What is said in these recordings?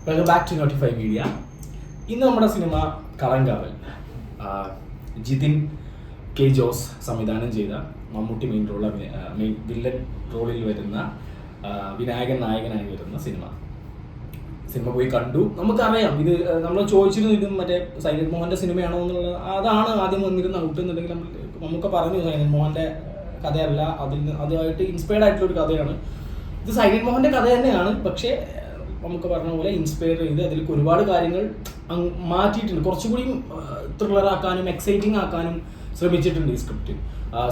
Welcome back to notify media. ഇന്ന് നമ്മുടെ cinema Kalamkaval. Jithin K Jose സംവിധാനം ചെയ്ത മമ്മൂട്ടി മെയിൻ വില്ലൻ റോളിൽ വരുന്ന വിനായകൻ നായകനായി വരുന്ന സിനിമ പോയി കണ്ടു. നമുക്കറിയാം, ഇത് നമ്മൾ ചോദിച്ചിരുന്നു, ഇത് മറ്റേ സൈലന്റ് മോഹൻ്റെ സിനിമയാണോ എന്നുള്ളത്. അതാണ് ആദ്യം വന്നിരുന്ന ഔട്ട് എന്നുണ്ടെങ്കിൽ നമുക്ക് പറഞ്ഞു സൈലന്റ് മോഹൻ്റെ കഥയല്ല, അതുമായിട്ട് ഇൻസ്പയർഡ് ആയിട്ടുള്ളൊരു കഥയാണ്. ഇത് സൈലന്റ് മോഹൻ്റെ കഥ തന്നെയാണ്, പക്ഷേ നമുക്ക് പറഞ്ഞ പോലെ ഇൻസ്പയർ ചെയ്ത് അതിലേക്ക് ഒരുപാട് കാര്യങ്ങൾ മാറ്റിയിട്ടുണ്ട്. കുറച്ചുകൂടി ത്രില്ലർ ആക്കാനും എക്സൈറ്റിംഗ് ആക്കാനും ശ്രമിച്ചിട്ടുണ്ട് ഈ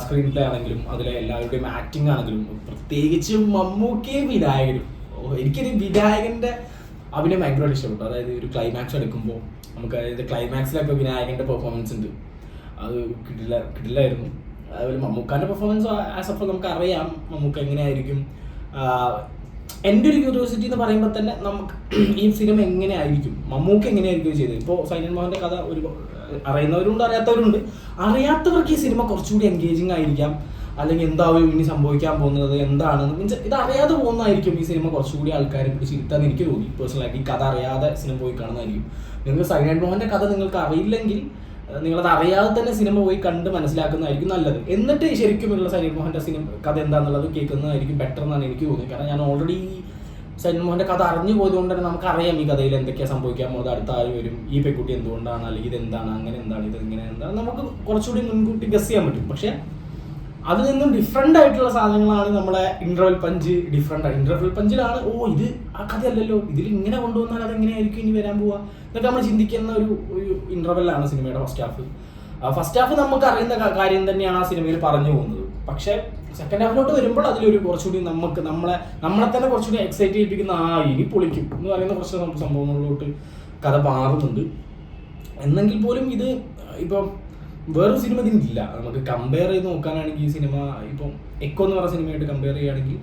സ്ക്രീൻ പ്ലേ ആണെങ്കിലും അതിലെ എല്ലാവരുടെയും ആക്ടിങ് ആണെങ്കിലും, പ്രത്യേകിച്ച് മമ്മൂക്കയും വിനായകനും. എനിക്കൊരു വിനായകൻ്റെ അഭിനയം ഭയങ്കരമായിട്ട് ഇഷ്ടപ്പെട്ടു. അതായത് ഒരു ക്ലൈമാക്സ് എടുക്കുമ്പോൾ നമുക്ക്, അതായത് ക്ലൈമാക്സിലൊക്കെ വിനായകൻ്റെ പെർഫോമൻസ് ഉണ്ട്, അത് കിട്ടില്ലായിരുന്നു. അതുപോലെ മമ്മൂക്കാൻ്റെ പെർഫോമൻസ് ആസ് എഫ് നമുക്ക് അറിയാം മമ്മൂക്ക എങ്ങനെയായിരിക്കും. എൻ്റെ ഒരു ക്യൂരിയോസിറ്റി എന്ന് പറയുമ്പോൾ തന്നെ നമുക്ക് ഈ സിനിമ എങ്ങനെയായിരിക്കും, മമ്മൂക്ക എങ്ങനെയായിരിക്കും ചെയ്തത്. ഇപ്പോൾ സൈലന്റ് മോഹൻ്റെ കഥ അറിയുന്നവരുണ്ട്, അറിയാത്തവരുണ്ട്. അറിയാത്തവർക്ക് ഈ സിനിമ കുറച്ചുകൂടി എൻഗേജിങ് ആയിരിക്കാം, അല്ലെങ്കിൽ എന്താവും ഇനി സംഭവിക്കാൻ പോകുന്നത് എന്താണെന്ന് മീൻസ് ഇത് അറിയാതെ പോകുന്നതായിരിക്കും ഈ സിനിമ കുറച്ചുകൂടി ആൾക്കാരെ പിടിച്ചിരുത്താന്ന് എനിക്ക് തോന്നി പേഴ്സണലായിട്ട്. ഈ കഥ അറിയാതെ സിനിമ പോയി കാണുന്നതായിരിക്കും. നിങ്ങൾക്ക് സൈലന്റ് മോഹൻ്റെ കഥ നിങ്ങൾക്ക് അറിയില്ലെങ്കിൽ നിങ്ങളത് അറിയാതെ തന്നെ സിനിമ പോയി കണ്ട് മനസ്സിലാക്കുന്നതായിരിക്കും നല്ലത്. എന്നിട്ട് ശരിക്കുമുള്ള സൈലന്റ് മോഹൻ്റെ കഥ എന്താണെന്നുള്ളത് കേൾക്കുന്നതായിരിക്കും ബെറ്റർ എന്നാണ് എനിക്ക് തോന്നിയത്. കാരണം ഞാൻ ഓൾറെഡി സൈലന്റ് മോഹൻ്റെ കഥ അറിഞ്ഞു പോയതുകൊണ്ട് തന്നെ നമുക്കറിയാം ഈ കഥയിൽ എന്തൊക്കെയാണ് സംഭവിക്കാൻ പോകുന്നത്, അടുത്ത ആര് വരും, ഈ പെൺകുട്ടി എന്തുകൊണ്ടാണ്, അല്ലെങ്കിൽ ഇതെന്താണ്, അങ്ങനെ എന്താണ്, ഇത് ഇങ്ങനെ എന്താണ്, നമുക്ക് കുറച്ചുകൂടി മുൻകൂട്ടി ഗസ് ചെയ്യാൻ പറ്റും. പക്ഷേ അതിൽ നിന്നും ഡിഫറെൻ്റ് ആയിട്ടുള്ള സാധനങ്ങളാണ് നമ്മളെ ഇൻ്റർവെൽ പഞ്ച്. ഇൻ്റർവെൽ പഞ്ചിലാണ് ഇത് ആ കഥയല്ലല്ലോ, ഇതിൽ ഇങ്ങനെ കൊണ്ടുവന്നാൽ അതെങ്ങനെയായിരിക്കും ഇനി വരാൻ പോവുക എന്നൊക്കെ നമ്മൾ ചിന്തിക്കുന്ന ഒരു ഇൻ്റർവെല്ലാണ് സിനിമയുടെ ഫസ്റ്റ് ഹാഫ് നമുക്ക് അറിയുന്ന കാര്യം തന്നെയാണ് ആ സിനിമയിൽ പറഞ്ഞു പോകുന്നത്. പക്ഷേ സെക്കൻഡ് ഹാഫിലോട്ട് വരുമ്പോൾ അതിലൊരു കുറച്ചുകൂടി നമ്മളെ തന്നെ കുറച്ചുകൂടി എക്സൈറ്റ് ചെയ്യിപ്പിക്കുന്ന ഇനി പൊളിക്കും എന്ന് പറയുന്ന കുറച്ച് സംഭവങ്ങളിലോട്ട് കഥ മാറുന്നുണ്ട്. എന്നെങ്കിൽ പോലും ഇത് ഇപ്പം വേറൊരു സിനിമ ഇതിനില്ല. നമുക്ക് കമ്പയർ ചെയ്ത് നോക്കാനാണെങ്കിൽ ഈ സിനിമ ഇപ്പം എക്കോ എന്ന് പറയുന്ന സിനിമയായിട്ട് കമ്പയർ ചെയ്യുകയാണെങ്കിൽ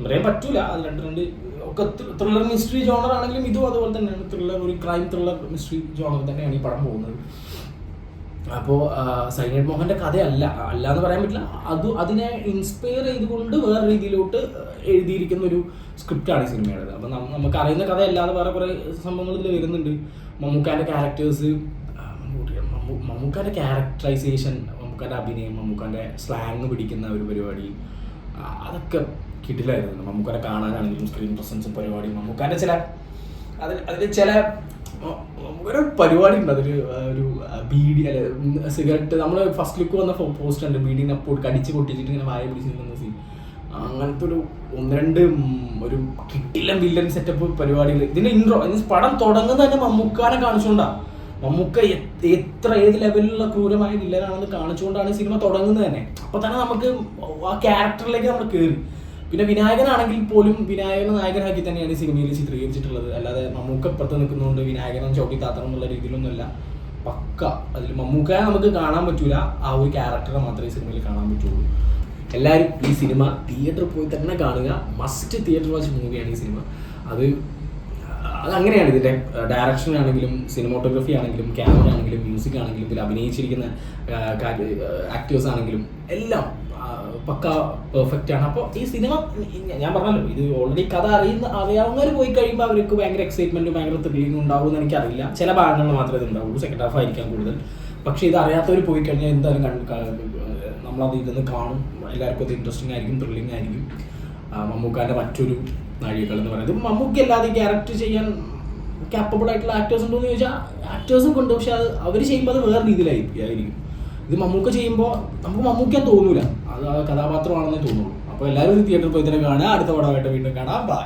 പറയാൻ പറ്റൂല. അത് രണ്ട് ഒക്കെ ത്രില്ലർ മിസ്റ്ററി ജോണർ ആണെങ്കിലും ഇതും അതുപോലെ തന്നെയാണ്. ഒരു ക്രൈം ത്രില്ലർ മിസ്റ്ററി ജോണർ തന്നെയാണ് ഈ പടം പോകുന്നത്. അപ്പോൾ സൈലന്റ് മോഹൻ്റെ കഥയല്ല എന്ന് പറയാൻ പറ്റില്ല. അതിനെ ഇൻസ്പയർ ചെയ്തുകൊണ്ട് വേറെ രീതിയിലോട്ട് എഴുതിയിരിക്കുന്ന ഒരു സ്ക്രിപ്റ്റാണ് ഈ സിനിമയുടേത്. അപ്പം നമുക്ക് അറിയുന്ന കഥയല്ലാതെ വേറെ കുറേ സംഭവങ്ങൾ ഇതിൽ വരുന്നുണ്ട്. മമ്മൂക്കാൻ്റെ ക്യാരക്ടേഴ്സ്, മമ്മൂക്കാൻ്റെ ക്യാരക്ടറൈസേഷൻ, മമ്മൂക്കാൻ്റെ അഭിനയം, മമ്മൂക്കാൻ്റെ സ്ലാങ് പിടിക്കുന്ന ഒരു പരിപാടി, അതൊക്കെ കിട്ടില്ലായിരുന്നു. മമ്മൂക്കാനെ കാണാനാണെങ്കിലും സ്ക്രീൻ പ്രസൻസും പരിപാടിയും, മമ്മൂക്കാൻ്റെ അതിൽ ചില ഒരു പരിപാടി ഉണ്ട്. ഒരു ബീഡി അല്ലെ സിഗരറ്റ്, നമ്മൾ ഫസ്റ്റ് ലുക്ക് വന്ന പോസ്റ്റ് ഉണ്ട്, ബീഡിനെ കടിച്ച് പൊട്ടിച്ചിട്ട് ഇങ്ങനെ വായ പിടിച്ച് നിൽക്കുന്ന സീൻ. അങ്ങനത്തെ ഒന്ന് രണ്ട് ഒരു കിട്ടില്ല വില്ലൻ സെറ്റപ്പ് പരിപാടികൾ. ഇതിൻ്റെ പടം തുടങ്ങുന്നത് തന്നെ മമ്മൂക്കാനെ കാണിച്ചുകൊണ്ടാണ്. മമ്മൂക്ക ഏത് ലെവലിലുള്ള ക്രൂരമായ വില്ലനാണെന്ന് കാണിച്ചുകൊണ്ടാണ് സിനിമ തുടങ്ങുന്നത് തന്നെ. അപ്പോൾ തന്നെ നമുക്ക് ആ ക്യാരക്ടറിലേക്ക് നമ്മൾ കയറി. പിന്നെ വിനായകനാണെങ്കിൽ പോലും വിനായകനെ നായകനാക്കി തന്നെയാണ് ഈ സിനിമയിൽ ചിത്രീകരിച്ചിട്ടുള്ളത്. അല്ലാതെ മമ്മൂക്ക ഇപ്പുറത്ത് നിൽക്കുന്നതുകൊണ്ട് വിനായകനും ചവിട്ടി താത്തണം എന്നുള്ള രീതിയിലൊന്നുമല്ല. പക്ക അതിൽ മമ്മൂക്കയെ നമുക്ക് കാണാൻ പറ്റൂല, ആ ഒരു ക്യാരക്ടറെ മാത്രമേ ഈ സിനിമയിൽ കാണാൻ പറ്റുള്ളൂ. എല്ലാവരും ഈ സിനിമ തിയേറ്ററിൽ പോയി തന്നെ കാണുക. മസ്റ്റ് തിയേറ്റർ വാച്ച് മൂവിയാണ് ഈ സിനിമ. അതങ്ങനെയാണ്. ഇതിൻ്റെ ഡയറക്ഷൻ ആണെങ്കിലും സിനിമോട്ടോഗ്രഫി ആണെങ്കിലും ക്യാമറ ആണെങ്കിലും മ്യൂസിക് ആണെങ്കിലും ഇതിൽ അഭിനയിച്ചിരിക്കുന്ന ആക്ടേഴ്സ് ആണെങ്കിലും എല്ലാം പക്ക പെർഫെക്റ്റ് ആണ്. അപ്പോൾ ഈ സിനിമ ഞാൻ പറഞ്ഞല്ലോ, ഇത് ഓൾറെഡി കഥ അറിയാവുന്നവർ പോയി കഴിയുമ്പോൾ അവർക്ക് ഭയങ്കര എക്സൈറ്റ്മെൻറ്റും ഭയങ്കര ത്രില്ലിങ്ങും ഉണ്ടാവുമെന്ന് എനിക്കറിയില്ല. ചില ഭാഗങ്ങളിൽ മാത്രമേ ഇത് ഉണ്ടാവുള്ളൂ, സെക്കൻഡ് ഹാഫ് ആയിരിക്കാം കൂടുതൽ. പക്ഷേ ഇത് അറിയാത്തവർ പോയി കഴിഞ്ഞാൽ എന്തായാലും നമ്മളത് ഇരുന്ന് കാണും. എല്ലാവർക്കും അത് ഇൻട്രസ്റ്റിംഗ് ആയിരിക്കും, ത്രില്ലിംഗ് ആയിരിക്കും. മമ്മൂക്കാൻ്റെ മറ്റൊരു നാഴികകൾ എന്ന് പറയുന്നത്, മമ്മൂക്ക അല്ലാതെ ക്യാരക്ടർ ചെയ്യാൻ ക്യാപ്പബിൾ ആയിട്ടുള്ള ആക്ടേഴ്സ് ഉണ്ടോ എന്ന് ചോദിച്ചാൽ ആക്ടേഴ്സും കൊണ്ട്, പക്ഷെ അവർ ചെയ്യുമ്പോൾ അത് വേറെ രീതിയിലായിരിക്കും. ഇത് മമ്മൂക്ക ചെയ്യുമ്പോൾ നമുക്ക് മമ്മൂക്കാൻ തോന്നൂല, അത് കഥാപാത്രമാണെന്നേ തോന്നുള്ളൂ. അപ്പോൾ എല്ലാവരും തിയേറ്ററിൽ പോയി തന്നെ കാണുക. അടുത്ത പടമായിട്ട് വീണ്ടും കാണാം. ബൈ.